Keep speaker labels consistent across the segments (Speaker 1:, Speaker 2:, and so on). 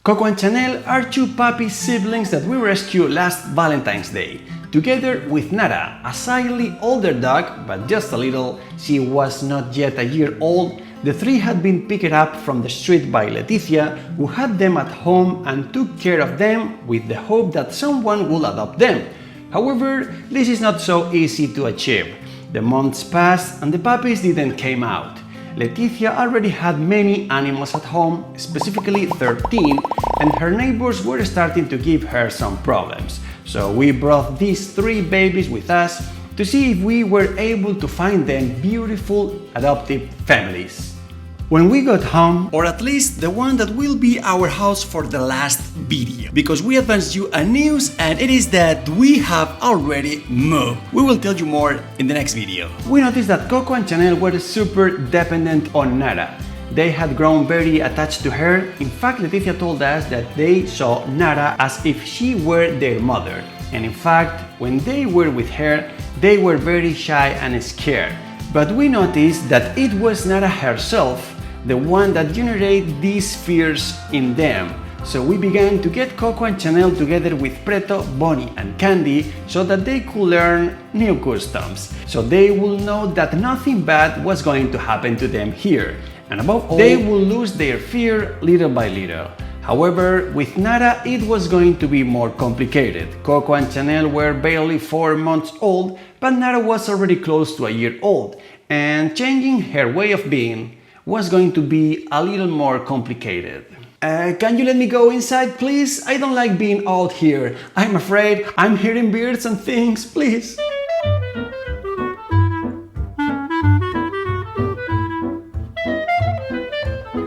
Speaker 1: Coco and Chanel are two puppy siblings that we rescued last Valentine's Day. Together with Nara, a slightly older dog, but just a little, she was not yet a year old. The three had been picked up from the street by Leticia, who had them at home and took care of them with the hope that someone would adopt them. However, this is not so easy to achieve. The months passed and the puppies didn't come out. Leticia already had many animals at home, specifically 13, and her neighbors were starting to give her some problems. So we brought these three babies with us to see if we were able to find them beautiful adoptive families. When we got home, or at least the one that will be our house for the last video, because we advanced you a news and it is that we have already moved. We will tell you more in the next video. We noticed that Coco and Chanel were super dependent on Nara. They had grown very attached to her. In fact, Leticia told us that they saw Nara as if she were their mother. And in fact, when they were with her, they were very shy and scared. But we noticed that it was Nara herself the one that generated these fears in them. So we began to get Coco and Chanel together with Preto, Bonnie and Candy so that they could learn new customs. So they will know that nothing bad was going to happen to them here. And above all, they will lose their fear little by little. However, with Nara it was going to be more complicated. Coco and Chanel were barely 4 months old, but Nara was already close to a year old, and changing her way of being was going to be a little more complicated. Can you let me go inside, please? I don't like being out here. I'm afraid I'm hearing birds and things, please.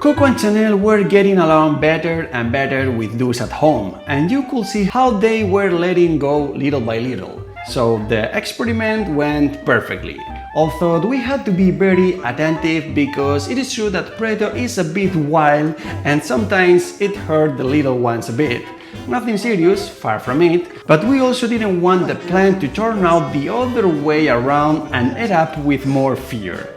Speaker 1: Coco and Chanel were getting along better and better with those at home, and you could see how they were letting go little by little. So the experiment went perfectly. Although we had to be very attentive because it is true that Preto is a bit wild and sometimes it hurt the little ones a bit. Nothing serious, far from it, but we also didn't want the plan to turn out the other way around and end up with more fear.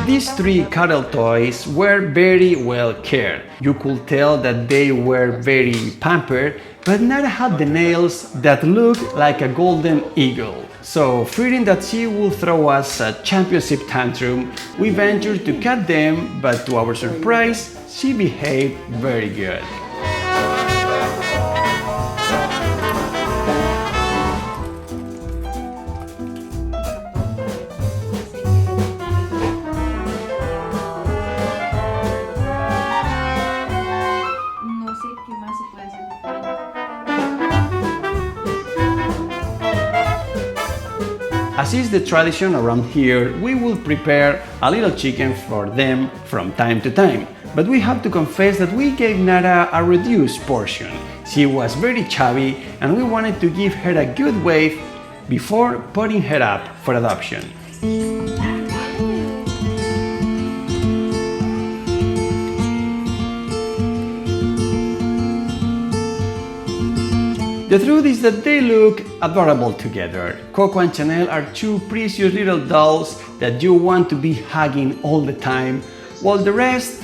Speaker 1: These three cuddle toys were very well cared. You could tell that they were very pampered, but Nara had the nails that looked like a golden eagle. So, fearing that she would throw us a championship tantrum, we ventured to cut them, but to our surprise, she behaved very good. As is the tradition around here, we will prepare a little chicken for them from time to time. But we have to confess that we gave Nara a reduced portion. She was very chubby and we wanted to give her a good wave before putting her up for adoption. The truth is that they look adorable together. Coco and Chanel are two precious little dolls that you want to be hugging all the time, while the rest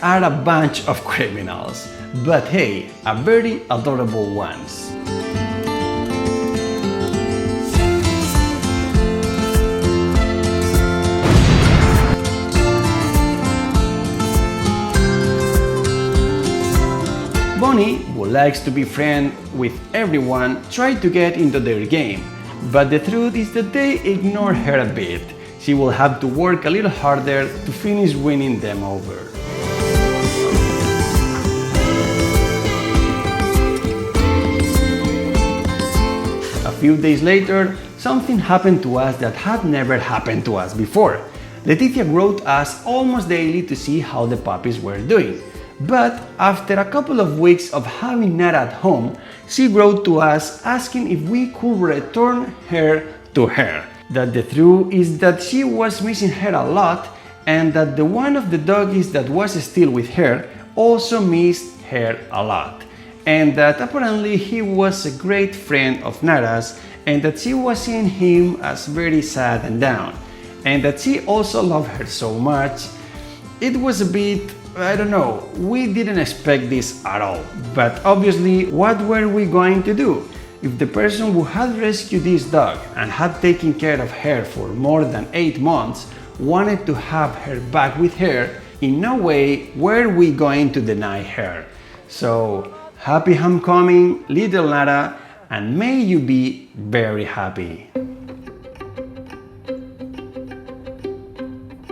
Speaker 1: are a bunch of criminals. But hey, a very adorable ones. Bonnie, who likes to be friends with everyone, tried to get into their game, but the truth is that they ignore her a bit. She will have to work a little harder to finish winning them over. A few days later, something happened to us that had never happened to us before. Leticia wrote us almost daily to see how the puppies were doing. But after a couple of weeks of having Nara at home, she wrote to us asking if we could return her to her. That the truth is that she was missing her a lot and that the one of the doggies that was still with her also missed her a lot. And that apparently he was a great friend of Nara's and that she was seeing him as very sad and down, and that she also loved her so much. It was a bit, I don't know, we didn't expect this at all, but obviously what were we going to do? If the person who had rescued this dog and had taken care of her for more than 8 months wanted to have her back with her, in no way were we going to deny her. So, happy homecoming, little Nara, and may you be very happy.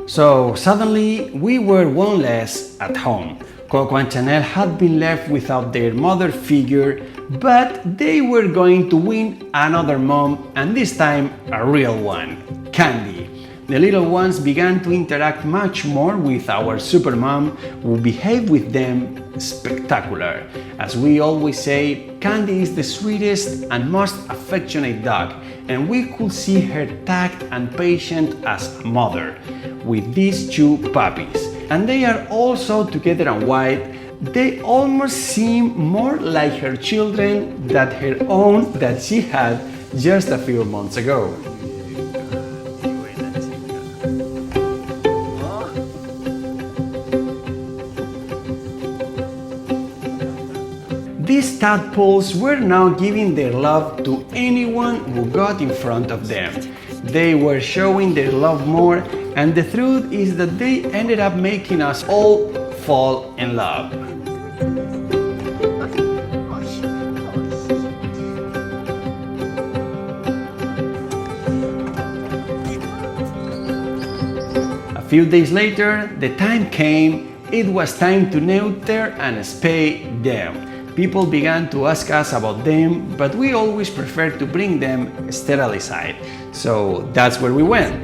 Speaker 1: So suddenly we were one less at home. Coco and Chanel had been left without their mother figure, but they were going to win another mom, and this time a real one, Candy. The little ones began to interact much more with our supermom, who behaved with them spectacular. As we always say, Candy is the sweetest and most affectionate dog, and we could see her tact and patient as a mother with these 2 puppies. And they are also together and white. They almost seem more like her children than her own that she had just a few months ago. These tadpoles were now giving their love to anyone who got in front of them. They were showing their love more, and the truth is that they ended up making us all fall in love. A few days later, the time came. It was time to neuter and spay them. People began to ask us about them, but we always preferred to bring them sterilized. So that's where we went.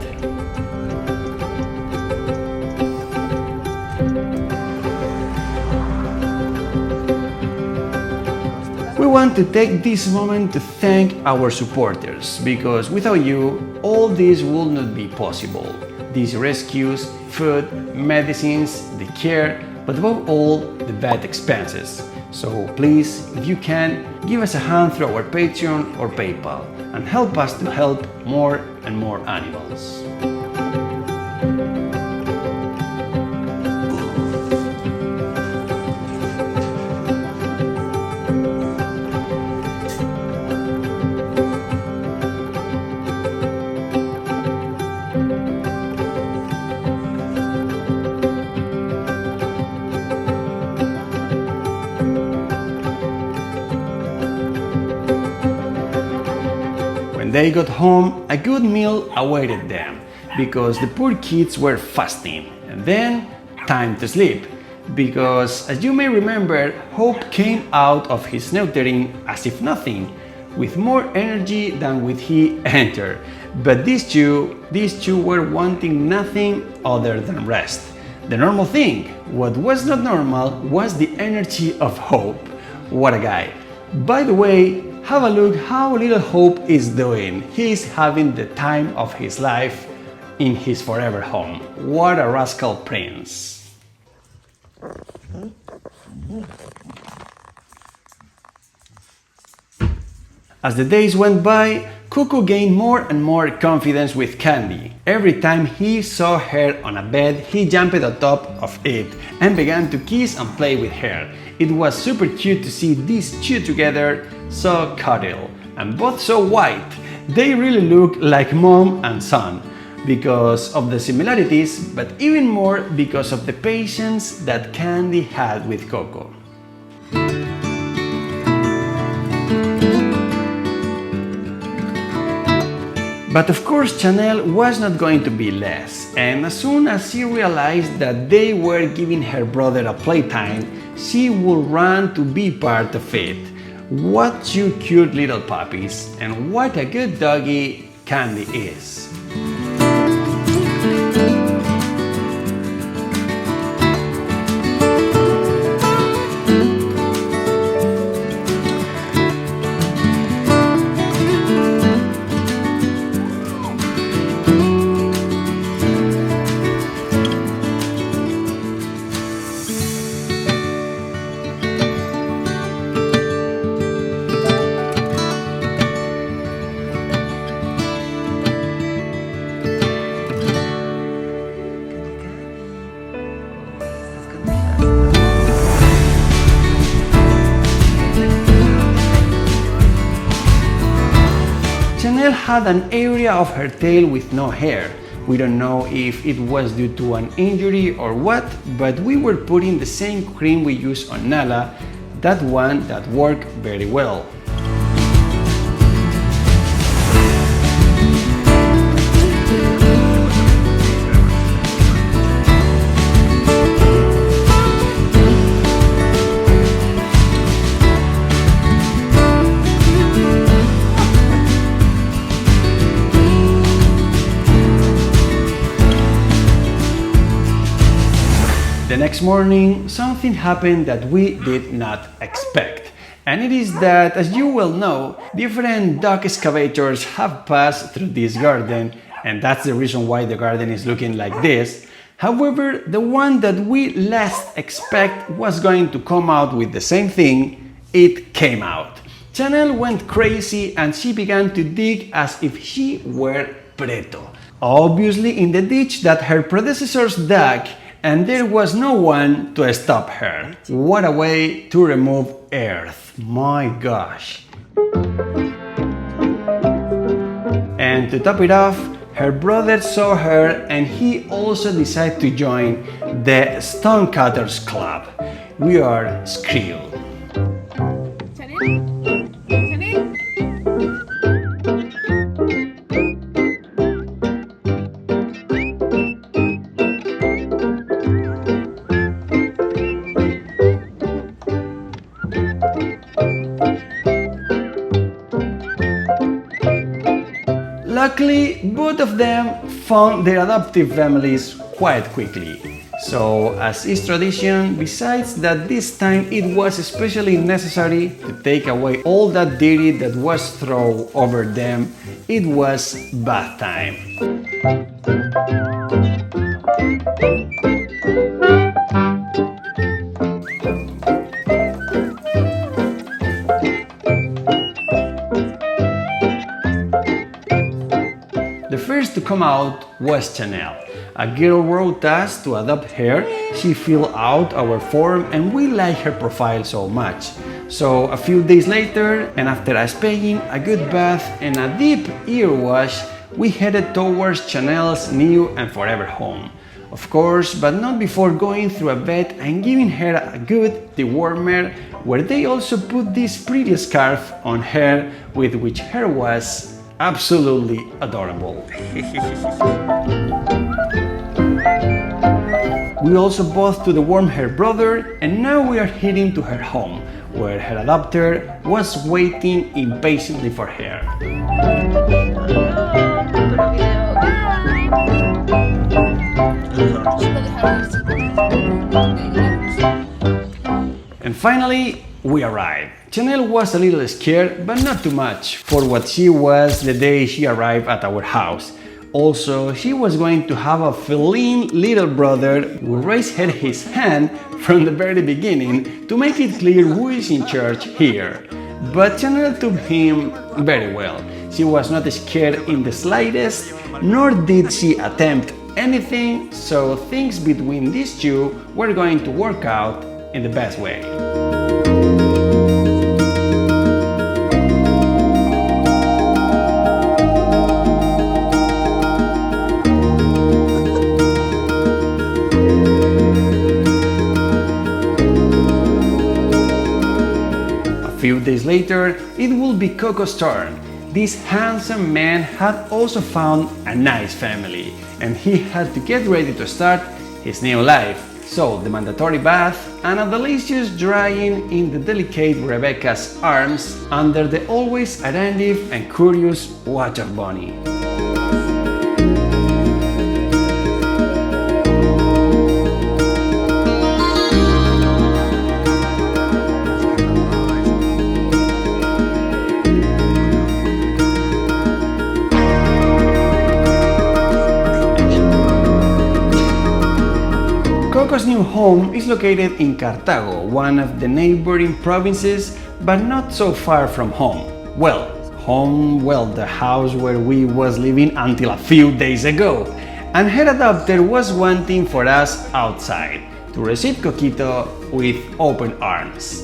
Speaker 1: We want to take this moment to thank our supporters, because without you, all this would not be possible. These rescues, food, medicines, the care, but above all, the vet expenses. So please, if you can, give us a hand through our Patreon or PayPal and help us to help more and more animals. They got home, a good meal awaited them, because the poor kids were fasting, and then time to sleep, because as you may remember, Hope came out of his neutering as if nothing, with more energy than when he entered. But these two were wanting nothing other than rest. The normal thing. What was not normal was the energy of Hope. What a guy. By the way, have a look how little Hope is doing. He's having the time of his life in his forever home. What a rascal prince. As the days went by, Coco gained more and more confidence with Candy. Every time he saw her on a bed, he jumped on top of it and began to kiss and play with her. It was super cute to see these two together, so cuddle, and both so white. They really look like mom and son because of the similarities, but even more because of the patience that Candy had with Coco. But of course Chanel was not going to be less, and as soon as she realized that they were giving her brother a playtime, she would run to be part of it. What two cute little puppies, and what a good doggy Candy is. had an area of her tail with no hair. We don't know if it was due to an injury or what, but we were putting the same cream we use on Nala, that one that worked very well. The next morning, something happened that we did not expect. And it is that, as you well know, different dog excavators have passed through this garden, and that's the reason why the garden is looking like this. However, the one that we least expect was going to come out with the same thing, it came out. Chanel went crazy and she began to dig as if she were Preto. Obviously in the ditch that her predecessors dug, and there was no one to stop her. What a way to remove earth, my gosh. And to top it off, her brother saw her and he also decided to join the Stonecutters Club. We are screwed. Luckily, both of them found their adoptive families quite quickly. So, as is tradition, besides that this time it was especially necessary to take away all that dirty that was thrown over them, it was bath time. The first to come out was Chanel. A girl wrote us to adopt her, she filled out our form and we liked her profile so much. So a few days later, and after us paying a good bath and a deep ear wash, we headed towards Chanel's new and forever home. Of course, but not before going through a vet and giving her a good dewormer, where they also put this pretty scarf on her, with which hair was absolutely adorable. We also bought to deworm her brother, and now we are heading to her home, where her adopter was waiting impatiently for her. And finally, we arrived. Chanel was a little scared, but not too much, for what she was the day she arrived at our house. Also, she was going to have a feline little brother who raised his hand from the very beginning to make it clear who is in charge here. But Chanel took him very well. She was not scared in the slightest, nor did she attempt anything, so things between these two were going to work out in the best way. A few days later, it will be Coco's turn. This handsome man had also found a nice family, and he had to get ready to start his new life. So, the mandatory bath and a delicious drying in the delicate Rebecca's arms under the always attentive and curious water bunny. Coco's new home is located in Cartago, one of the neighboring provinces, but not so far from home. The house where we was living until a few days ago. And her adopter was waiting for us outside to receive Coquito with open arms.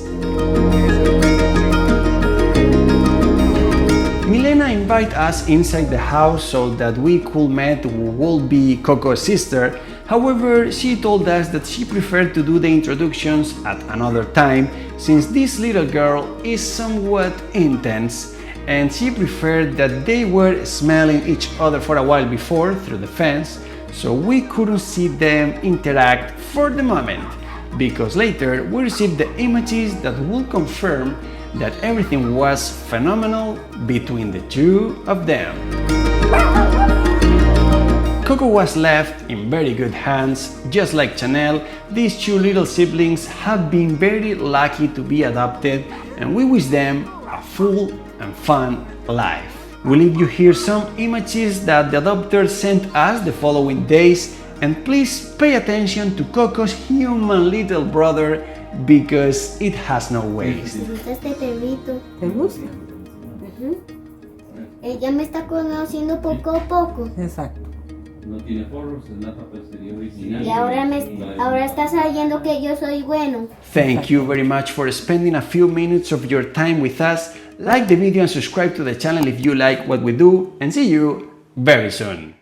Speaker 1: Milena invited us inside the house so that we could meet who will be Coco's sister. However, she told us that she preferred to do the introductions at another time since this little girl is somewhat intense and she preferred that they were smelling each other for a while before through the fence, so we couldn't see them interact for the moment, because later we received the images that will confirm that everything was phenomenal between the two of them. Coco was left in very good hands. Just like Chanel, these two little siblings have been very lucky to be adopted, and we wish them a full and fun life. We leave you here some images that the adopters sent us the following days, and please pay attention to Coco's human little brother because it has no waist.
Speaker 2: ¿Te gusta este perrito?
Speaker 3: ¿Te gusta?
Speaker 2: Ella me está conociendo poco a poco.
Speaker 3: Exacto.
Speaker 4: No tiene forros, es la tapicería original.
Speaker 2: Y ahora está sabiendo que yo soy bueno.
Speaker 1: Thank you very much for spending a few minutes of your time with us. Like the video and subscribe to the channel if you like what we do, and see you very soon.